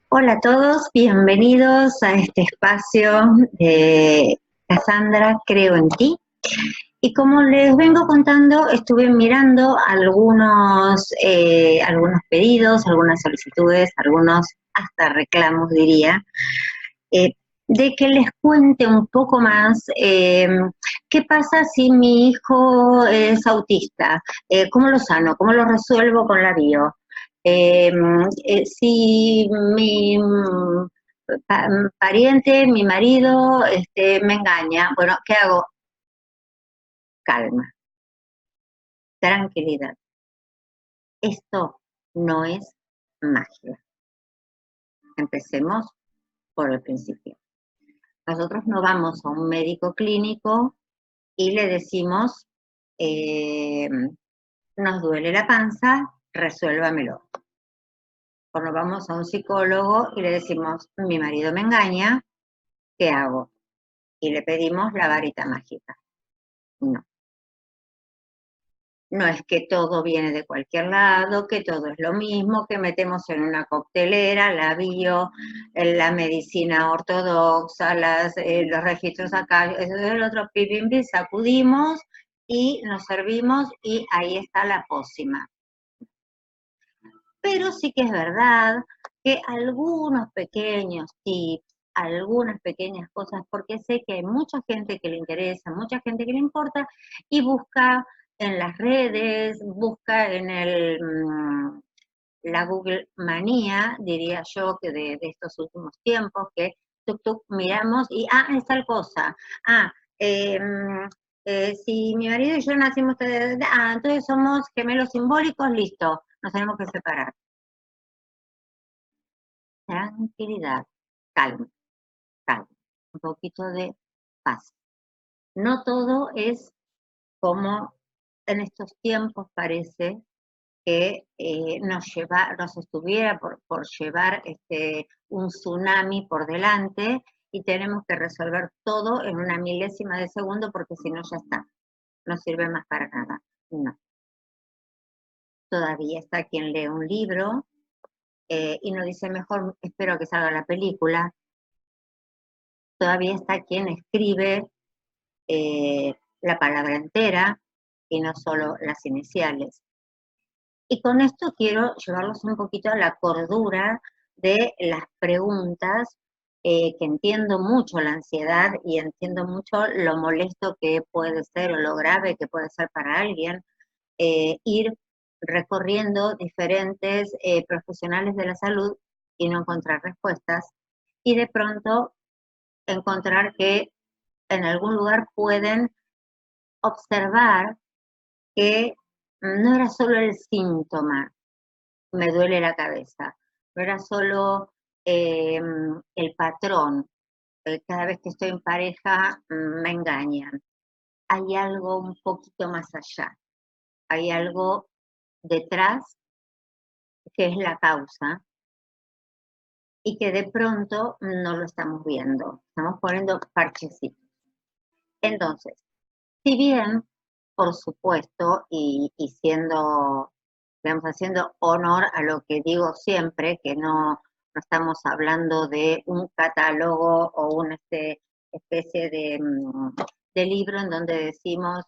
Hola a todos, bienvenidos a este espacio de Cassandra, creo en ti. Y como les vengo contando, estuve mirando algunos pedidos, algunas solicitudes, algunos hasta reclamos, diría, eh, de que les cuente un poco más qué pasa si mi hijo es autista, cómo lo sano, cómo lo resuelvo con la bio. Si mi pariente, mi marido, me engaña, bueno, ¿qué hago? Calma, tranquilidad. Esto no es magia. Empecemos por el principio. Nosotros no vamos a un médico clínico y le decimos, eh, nos duele la panza, resuélvamelo. O nos vamos a un psicólogo y le decimos, mi marido me engaña, ¿qué hago? Y le pedimos la varita mágica. No. No es que todo viene de cualquier lado, que todo es lo mismo, que metemos en una coctelera la bio, la medicina ortodoxa, los registros acá, eso es el otro, pim, sacudimos y nos servimos y ahí está la pócima. Pero sí que es verdad que algunos pequeños tips, algunas pequeñas cosas, porque sé que hay mucha gente que le interesa, mucha gente que le importa, y busca en las redes, busca en la Google manía, diría yo, que de estos últimos tiempos, que miramos y, es tal cosa. Ah, eh, si mi marido y yo nacimos, entonces somos gemelos simbólicos, listo, nos tenemos que separar. Tranquilidad, calma, calma, un poquito de paz. No todo es como en estos tiempos parece que nos estuviera por llevar un tsunami por delante y tenemos que resolver todo en una milésima de segundo porque si no ya está, no sirve más para nada. No. Todavía está quien lee un libro y no dice mejor espero a que salga la película. Todavía está quien escribe la palabra entera y no solo las iniciales. Y con esto quiero llevarlos un poquito a la cordura de las preguntas, que entiendo mucho la ansiedad y entiendo mucho lo molesto que puede ser o lo grave que puede ser para alguien ir recorriendo diferentes profesionales de la salud y no encontrar respuestas y de pronto encontrar que en algún lugar pueden observar que no era solo el síntoma, me duele la cabeza, no era solo el patrón, cada vez que estoy en pareja me engañan. Hay algo un poquito más allá, hay algo detrás que es la causa y que de pronto no lo estamos viendo, estamos poniendo parchecitos. Entonces, si bien, por supuesto, y siendo, digamos, haciendo honor a lo que digo siempre, que no estamos hablando de un catálogo o una especie de libro en donde decimos,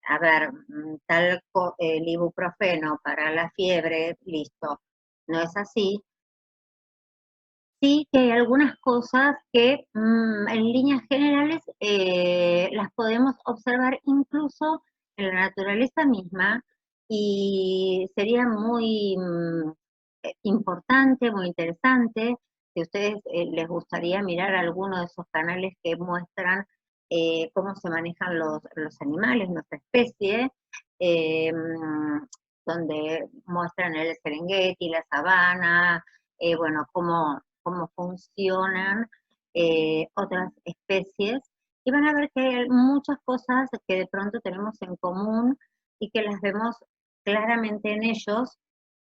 a ver, el ibuprofeno para la fiebre, listo. No es así, sí que hay algunas cosas que en líneas generales las podemos observar incluso en la naturaleza misma y sería muy importante, muy interesante si a ustedes les gustaría mirar alguno de esos canales que muestran cómo se manejan los animales, nuestra especie, donde muestran el Serengeti, la sabana, bueno, cómo funcionan otras especies y van a ver que hay muchas cosas que de pronto tenemos en común y que las vemos claramente en ellos,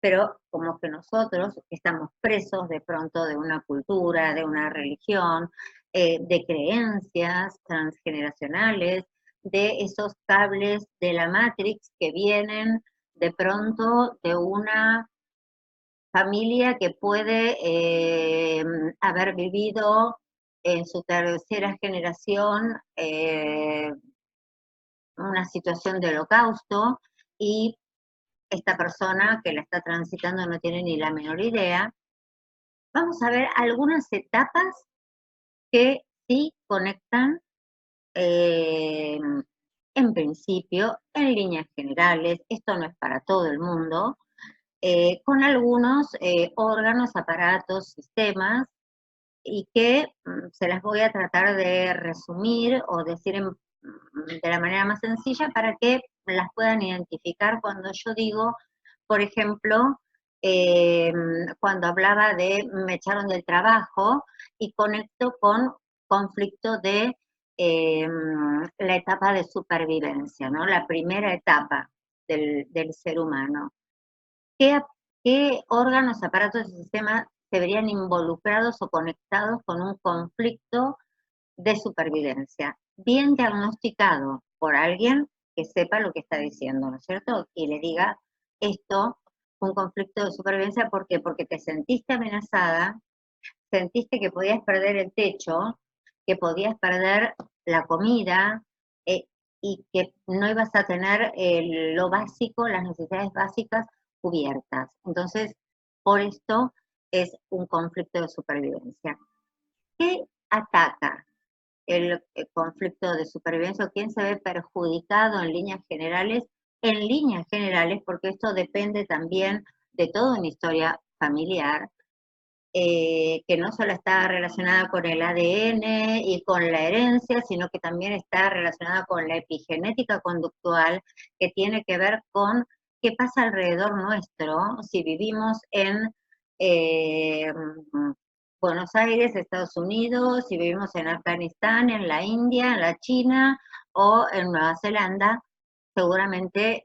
pero como que nosotros estamos presos de pronto de una cultura, de una religión, de creencias transgeneracionales, de esos cables de la Matrix que vienen de pronto de una familia que puede haber vivido en su tercera generación una situación de holocausto y esta persona que la está transitando no tiene ni la menor idea. Vamos a ver algunas etapas que sí conectan en principio, en líneas generales, esto no es para todo el mundo, con algunos órganos, aparatos, sistemas, y que se las voy a tratar de resumir o decir de la manera más sencilla para que las puedan identificar cuando yo digo, por ejemplo, cuando hablaba de me echaron del trabajo y conecto con conflicto de la etapa de supervivencia, ¿no? La primera etapa del ser humano. ¿Qué órganos, aparatos y sistemas se verían involucrados o conectados con un conflicto de supervivencia? Bien diagnosticado por alguien que sepa lo que está diciendo, ¿no es cierto? Y le diga esto, un conflicto de supervivencia, ¿por qué? Porque te sentiste amenazada, sentiste que podías perder el techo, que podías perder la comida y que no ibas a tener lo básico, las necesidades básicas cubiertas. Entonces, por esto es un conflicto de supervivencia. ¿Qué ataca el conflicto de supervivencia o quién se ve perjudicado en líneas generales? En líneas generales, porque esto depende también de toda una historia familiar, que no solo está relacionada con el ADN y con la herencia, sino que también está relacionada con la epigenética conductual, que tiene que ver con qué pasa alrededor nuestro, si vivimos en Buenos Aires, Estados Unidos, si vivimos en Afganistán, en la India, en la China o en Nueva Zelanda, seguramente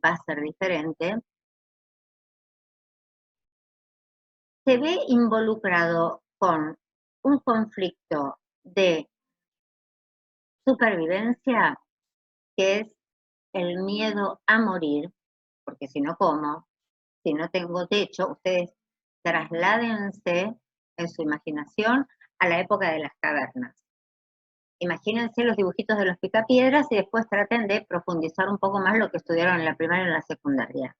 va a ser diferente. Se ve involucrado con un conflicto de supervivencia, que es el miedo a morir, porque si no como, si no tengo techo, ustedes trasládense en su imaginación a la época de las cavernas. Imagínense los dibujitos de los picapiedras y después traten de profundizar un poco más lo que estudiaron en la primaria y en la secundaria.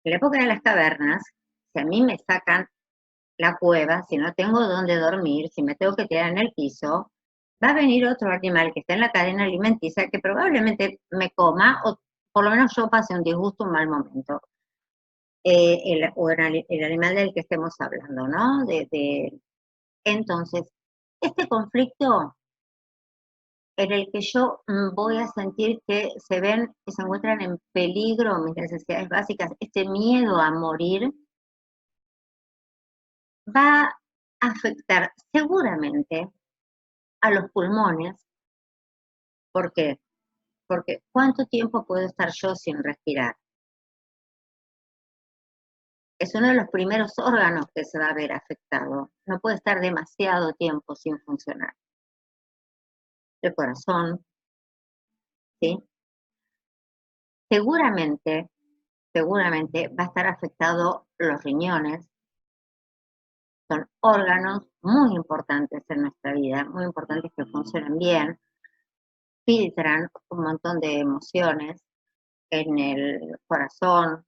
En la época de las cavernas, si a mí me sacan la cueva, si no tengo dónde dormir, si me tengo que tirar en el piso, va a venir otro animal que está en la cadena alimenticia que probablemente me coma o por lo menos yo pase un disgusto, un mal momento. El animal del que estemos hablando, ¿no? Entonces, este conflicto en el que yo voy a sentir que se ven, que se encuentran en peligro mis necesidades básicas, este miedo a morir, va a afectar seguramente a los pulmones. ¿Por qué? Porque ¿cuánto tiempo puedo estar yo sin respirar? Es uno de los primeros órganos que se va a ver afectado. No puede estar demasiado tiempo sin funcionar. El corazón, ¿sí? Seguramente va a estar afectado los riñones. Son órganos muy importantes en nuestra vida, muy importantes que funcionen bien, filtran un montón de emociones en el corazón,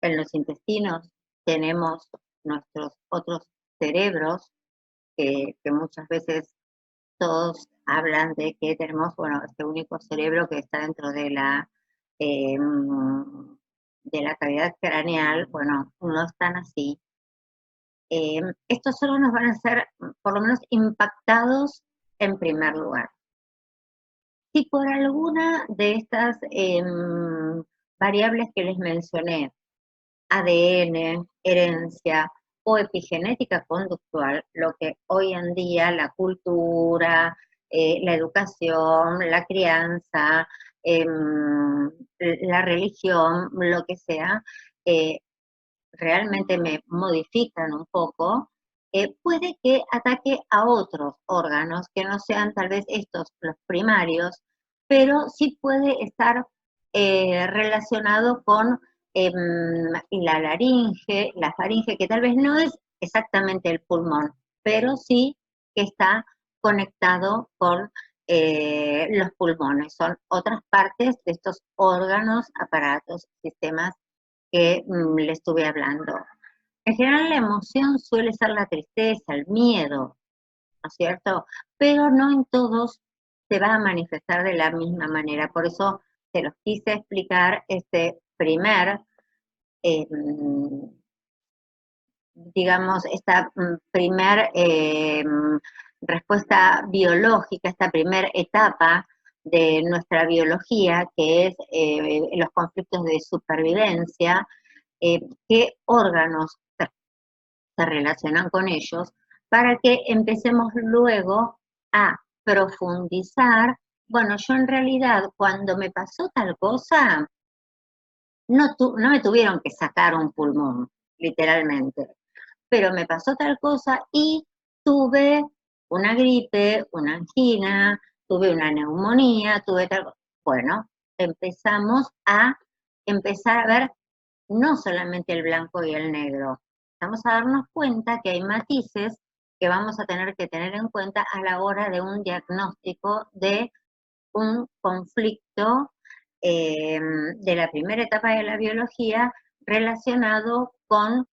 en los intestinos. Tenemos nuestros otros cerebros que muchas veces todos hablan de que tenemos, bueno, este único cerebro que está dentro de la cavidad craneal. Bueno, no es tan así. Estos órganos van a ser por lo menos impactados en primer lugar. Si por alguna de estas variables que les mencioné, ADN, herencia o epigenética conductual, lo que hoy en día la cultura, la educación, la crianza, la religión, lo que sea, realmente me modifican un poco, puede que ataque a otros órganos que no sean tal vez estos los primarios, pero sí puede estar relacionado con y la faringe, que tal vez no es exactamente el pulmón, pero sí que está conectado con los pulmones. Son otras partes de estos órganos, aparatos, sistemas que le estuve hablando. En general la emoción suele ser la tristeza, el miedo, ¿no es cierto? Pero no en todos se va a manifestar de la misma manera. Por eso se los quise explicar este primer, digamos, esta primer respuesta biológica, esta primera etapa de nuestra biología, que es los conflictos de supervivencia, qué órganos se relacionan con ellos, para que empecemos luego a profundizar. Bueno, yo en realidad cuando me pasó tal cosa, no me tuvieron que sacar un pulmón, literalmente, pero me pasó tal cosa y tuve una gripe, una angina, tuve una neumonía, tuve tal cosa. Bueno, empezamos a ver no solamente el blanco y el negro. Vamos a darnos cuenta que hay matices que vamos a tener que tener en cuenta a la hora de un diagnóstico de un conflicto de la primera etapa de la biología relacionado con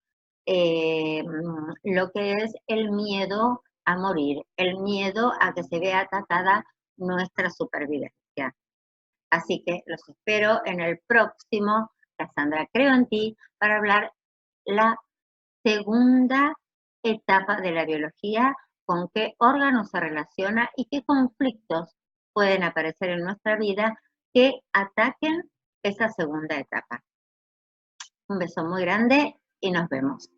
lo que es el miedo a morir, el miedo a que se vea atacada nuestra supervivencia. Así que los espero en el próximo Cassandra Creo en Ti para hablar la segunda etapa de la biología, con qué órganos se relaciona y qué conflictos pueden aparecer en nuestra vida que ataquen esa segunda etapa. Un beso muy grande y nos vemos.